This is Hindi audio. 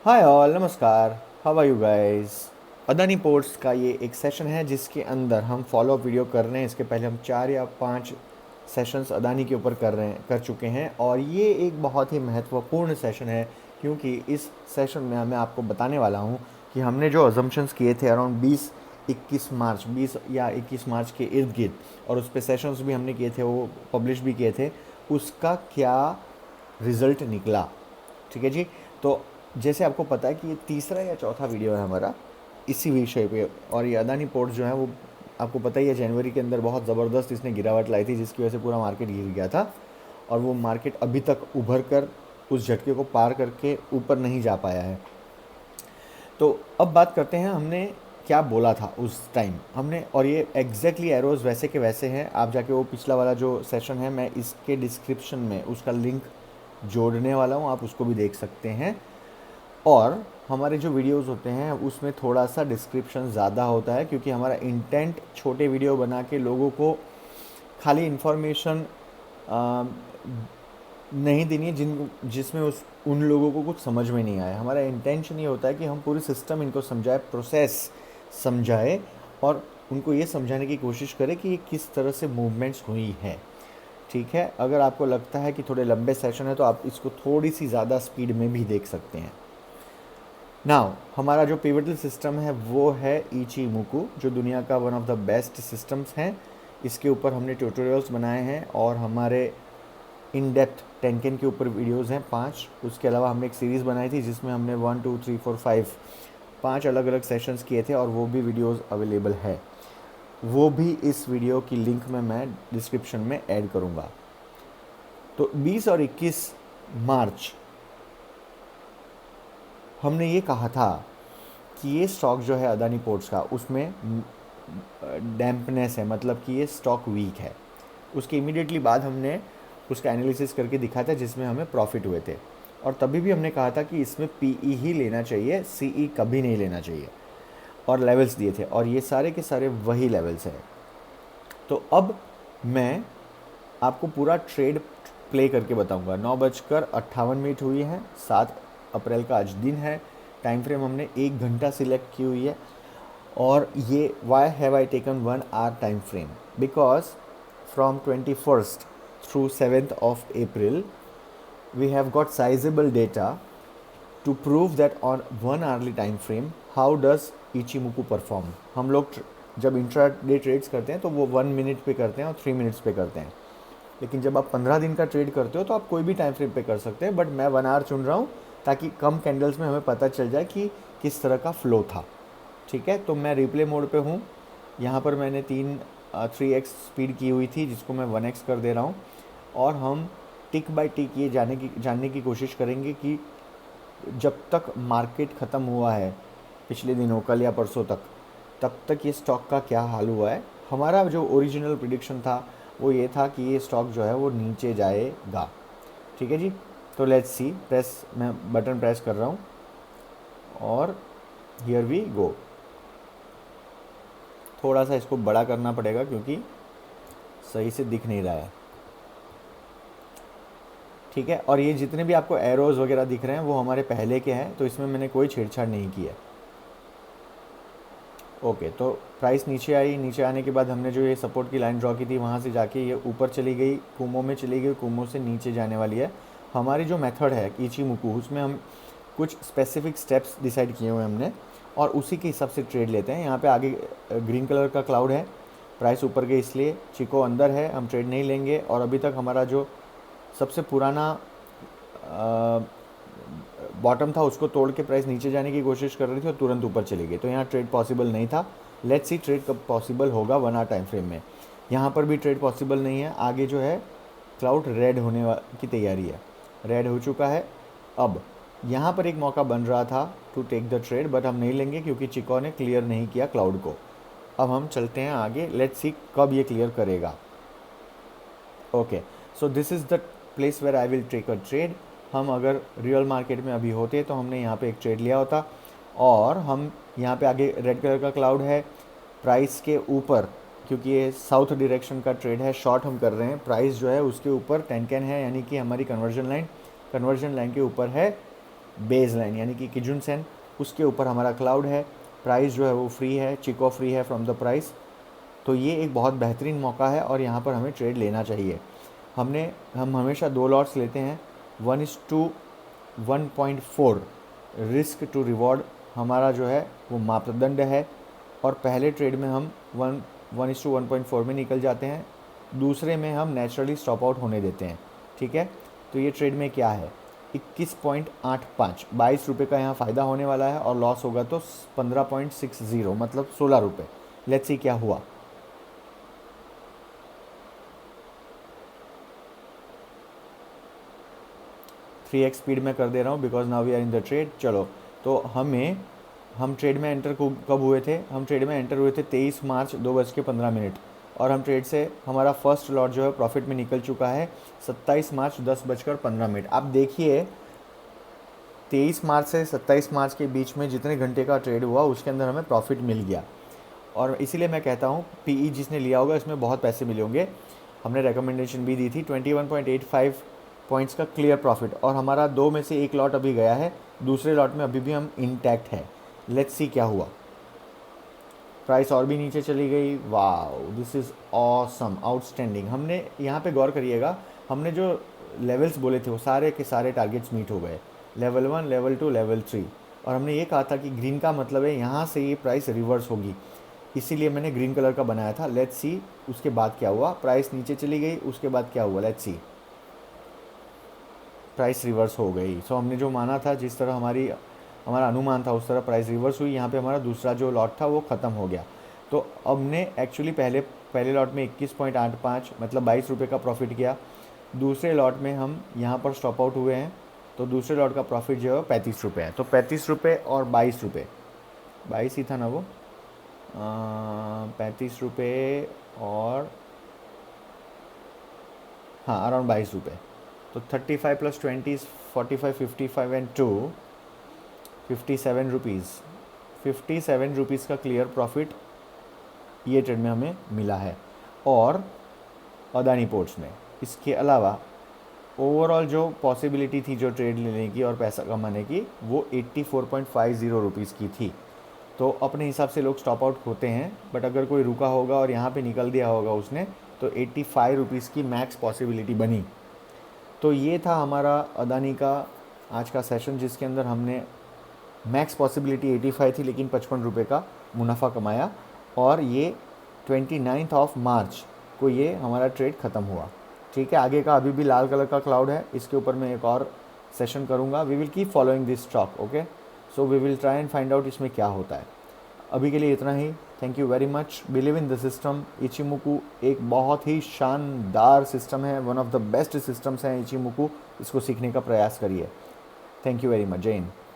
हाय ऑल, नमस्कार। How are you guys. Adani Ports का ये एक सेशन है जिसके अंदर हम फॉलो अप वीडियो कर रहे हैं। इसके पहले हम 4 या 5 सेशंस अदानी के ऊपर कर चुके हैं और ये एक बहुत ही महत्वपूर्ण सेशन है क्योंकि इस सेशन में मैं आपको बताने वाला हूँ कि हमने जो अजम्पशंस किए थे अराउंड 20 या 21 मार्च के इर्द गिर्द, और उस पर सेशंस भी हमने किए थे, वो पब्लिश भी किए थे, उसका क्या रिज़ल्ट निकला। ठीक है जी। तो जैसे आपको पता है कि ये तीसरा या चौथा वीडियो है हमारा इसी विषय पे, और ये अदानी पोर्ट जो है वो आपको पता ही है जनवरी के अंदर बहुत ज़बरदस्त इसने गिरावट लाई थी जिसकी वजह से पूरा मार्केट गिर गया था, और वो मार्केट अभी तक उभर कर उस झटके को पार करके ऊपर नहीं जा पाया है। तो अब बात करते हैं हमने क्या बोला था उस टाइम हमने, और ये एग्जैक्टली एरोज वैसे के वैसे हैं। आप जाके वो पिछला वाला जो सेशन है मैं इसके डिस्क्रिप्शन में उसका लिंक जोड़ने वाला हूँ, आप उसको भी देख सकते हैं। और हमारे जो वीडियोस होते हैं उसमें थोड़ा सा डिस्क्रिप्शन ज़्यादा होता है क्योंकि हमारा इंटेंट छोटे वीडियो बना के लोगों को खाली इन्फॉर्मेशन नहीं देनी है जिसमें उन लोगों को कुछ समझ में नहीं आया। हमारा इंटेंशन ये होता है कि हम पूरी सिस्टम इनको समझाए, प्रोसेस समझाए, और उनको ये समझाने की कोशिश करें कि ये किस तरह से मूवमेंट्स हुई है। ठीक है, अगर आपको लगता है कि थोड़े लंबे सेशन है तो आप इसको थोड़ी सी ज़्यादा स्पीड में भी देख सकते हैं। नाउ हमारा जो पिवटल सिस्टम है वो है इचीमोकू, जो दुनिया का one of the best systems हैं। इसके ऊपर हमने ट्यूटोरियल्स बनाए हैं और हमारे इन डेप्थ टेंकेन के ऊपर वीडियोस हैं 5। उसके अलावा हमने एक सीरीज़ बनाई थी जिसमें हमने 1 2 3 4 5 5 अलग अलग सेशंस किए थे, और वो भी वीडियोस अवेलेबल है। वो भी इस वीडियो की लिंक में मैं डिस्क्रिप्शन में ऐड करूँगा। तो 20 और 21 मार्च हमने ये कहा था कि ये स्टॉक जो है अदानी पोर्ट्स का, उसमें डैम्पनेस है, मतलब कि ये स्टॉक वीक है। उसके इमीडिएटली बाद हमने उसका एनालिसिस करके दिखा था जिसमें हमें प्रॉफिट हुए थे, और तभी भी हमने कहा था कि इसमें पीई ही लेना चाहिए, सीई कभी नहीं लेना चाहिए, और लेवल्स दिए थे, और ये सारे के सारे वही लेवल्स हैं। तो अब मैं आपको पूरा ट्रेड प्ले करके बताऊंगा। 9:58 हुई है, 7 अप्रैल का आज दिन है। टाइम फ्रेम हमने 1 घंटा सिलेक्ट की हुई है, और ये why have I taken 1 hour time frame, because from 21st through 7th of April we have got sizable data to prove that on 1 hourly time frame how does Ichimoku perform। हम लोग जब इंट्रा डे ट्रेड्स करते हैं तो वो 1 मिनट पे करते हैं और 3 मिनट्स पे करते हैं, लेकिन जब आप 15 दिन का ट्रेड करते हो तो आप कोई भी टाइम फ्रेम पे कर सकते हैं, बट मैं 1 आवर चुन रहा हूँ ताकि कम कैंडल्स में हमें पता चल जाए कि किस तरह का फ्लो था। ठीक है, तो मैं रिप्ले मोड पे हूँ। यहाँ पर मैंने 3x स्पीड की हुई थी जिसको मैं 1x कर दे रहा हूँ, और हम टिक बाय टिक ये जानने की कोशिश करेंगे कि जब तक मार्केट ख़त्म हुआ है पिछले दिनों, कल या परसों तक, तब तक ये स्टॉक का क्या हाल हुआ है। हमारा जो ओरिजिनल प्रिडिक्शन था वो ये था कि ये स्टॉक जो है वो नीचे जाएगा। ठीक है जी। तो लेट्स सी, मैं बटन प्रेस कर रहा हूँ और हियर वी गो। थोड़ा सा इसको बड़ा करना पड़ेगा क्योंकि सही से दिख नहीं रहा है। ठीक है, और ये जितने भी आपको एरोज वगैरह दिख रहे हैं वो हमारे पहले के हैं, तो इसमें मैंने कोई छेड़छाड़ नहीं की है। ओके, तो प्राइस नीचे आई। नीचे आने के बाद हमने जो ये सपोर्ट की लाइन ड्रॉ की थी वहाँ से जाके ये ऊपर चली गई, कुमो में चली गई, कुमो से नीचे जाने वाली है। हमारी जो मेथड है इचीमोकू, उसमें हम कुछ स्पेसिफिक स्टेप्स डिसाइड किए हुए हैं हमने, और उसी के हिसाब से ट्रेड लेते हैं। यहाँ पे आगे ग्रीन कलर का क्लाउड है, प्राइस ऊपर गई इसलिए चिको अंदर है, हम ट्रेड नहीं लेंगे। और अभी तक हमारा जो सबसे पुराना बॉटम था उसको तोड़ के प्राइस नीचे जाने की कोशिश कर रही थी और तुरंत ऊपर चली गई, तो यहाँ ट्रेड पॉसिबल नहीं था। लेट्स सी ट्रेड कब पॉसिबल होगा 1 आवर टाइम फ्रेम में। यहाँ पर भी ट्रेड पॉसिबल नहीं है। आगे जो है क्लाउड रेड होने की तैयारी है, रेड हो चुका है। अब यहाँ पर एक मौका बन रहा था to take the trade, but हम नहीं लेंगे क्योंकि चिको ने क्लियर नहीं किया क्लाउड को। अब हम चलते हैं आगे, लेट्स सी कब ये क्लियर करेगा। Okay, so this is the place where I will take a trade. हम अगर रियल मार्केट में अभी होते तो हमने यहाँ पे एक ट्रेड लिया होता, और हम यहाँ पे आगे रेड कलर का क्लाउड है प्राइस के ऊपर, क्योंकि ये साउथ डायरेक्शन का ट्रेड है, शॉर्ट हम कर रहे हैं। प्राइस जो है उसके ऊपर टेनकेन है, यानी कि हमारी कन्वर्जन लाइन के ऊपर है बेस लाइन यानी कि किजुन सेन, उसके ऊपर हमारा क्लाउड है, प्राइस जो है वो फ्री है, चिको फ्री है फ्रॉम द प्राइस। तो ये एक बहुत बेहतरीन मौका है और यहाँ पर हमें ट्रेड लेना चाहिए। हम हमेशा 2 लॉट्स लेते हैं, 1:1.4 रिस्क टू रिवॉर्ड हमारा जो है वो मापदंड है। और पहले ट्रेड में हम 1:1.4 में निकल जाते हैं, दूसरे में हम नेचुरली स्टॉप आउट होने देते हैं। ठीक है, तो ये ट्रेड में क्या है, 21.85, 22 रुपये का यहाँ फ़ायदा होने वाला है और लॉस होगा तो 15.60 मतलब 16 रुपये। लेट्स सी क्या हुआ। थ्री एक्स स्पीड में कर दे रहा हूँ because now we are in the trade. चलो, तो हम ट्रेड में एंटर कब हुए थे, हम ट्रेड में एंटर हुए थे 23 मार्च 2:15 और हम ट्रेड से हमारा फर्स्ट लॉट जो है प्रॉफिट में निकल चुका है 27 मार्च 10:15। आप देखिए 23 मार्च से 27 मार्च के बीच में जितने घंटे का ट्रेड हुआ उसके अंदर हमें प्रॉफिट मिल गया। और इसीलिए मैं कहता हूँ पीई जिसने लिया होगा इसमें बहुत पैसे मिले होंगे। हमने रिकमेंडेशन भी दी थी 21.85 पॉइंट्स का क्लियर प्रॉफिट, और हमारा 2 में से 1 लॉट अभी गया है, दूसरे लॉट में अभी भी हम इंटैक्ट है। लेट्स सी क्या हुआ। प्राइस और भी नीचे चली गई। Wow, this is awesome, outstanding. हमने यहाँ पे गौर करिएगा, हमने जो लेवल्स बोले थे वो सारे के सारे टारगेट्स मीट हो गए, लेवल 1, लेवल 2, लेवल 3। और हमने ये कहा था कि ग्रीन का मतलब है यहाँ से ये प्राइस रिवर्स होगी, इसीलिए मैंने ग्रीन कलर का बनाया था। लेट्स सी उसके बाद क्या हुआ। प्राइस नीचे चली गई, उसके बाद क्या हुआ, लेट्स सी, प्राइस रिवर्स हो गई। सो हमने जो माना था, जिस तरह हमारा अनुमान था उस तरह प्राइस रिवर्स हुई। यहाँ पे हमारा दूसरा जो लॉट था वो ख़त्म हो गया। तो अब ने एक्चुअली पहले लॉट में 21.85 मतलब 22 रुपये का प्रॉफिट किया। दूसरे लॉट में हम यहाँ पर स्टॉप आउट हुए हैं, तो दूसरे लॉट का प्रॉफिट जो है 35 रुपये है। तो 35 रुपये और 22 रुपये, 22 ही था ना वो, 35 रुपये और हाँ अराउंड 22 रुपये। तो 35 + 20 45, 55 एंड 2 57 रुपीज़। 57 रुपीज़ का क्लियर प्रॉफिट ये ट्रेड में हमें मिला है। और अदानी पोर्ट्स में इसके अलावा ओवरऑल जो पॉसिबिलिटी थी जो ट्रेड लेने की और पैसा कमाने की, वो 84.50 रुपीज़ की थी। तो अपने हिसाब से लोग स्टॉप आउट होते हैं, बट अगर कोई रुका होगा और यहाँ पे निकल दिया होगा उसने, तो 85 रुपीज़ की मैक्स पॉसिबिलिटी बनी। तो ये था हमारा अदानी का आज का सेशन, जिसके अंदर हमने मैक्स पॉसिबिलिटी 85 थी लेकिन 55 रुपये का मुनाफा कमाया। और ये 29 मार्च को ये हमारा ट्रेड ख़त्म हुआ। ठीक है, आगे का अभी भी लाल कलर का क्लाउड है, इसके ऊपर मैं एक और सेशन करूँगा। We will keep following this stock, okay. So we will try and find out इसमें क्या होता है। अभी के लिए इतना ही। Thank you very much. Believe in the system. Ichimoku एक बहुत ही शानदार सिस्टम है, one of the best systems हैं इचिमोकू। इसको सीखने का प्रयास करिए। Thank you very much. जय हिंद।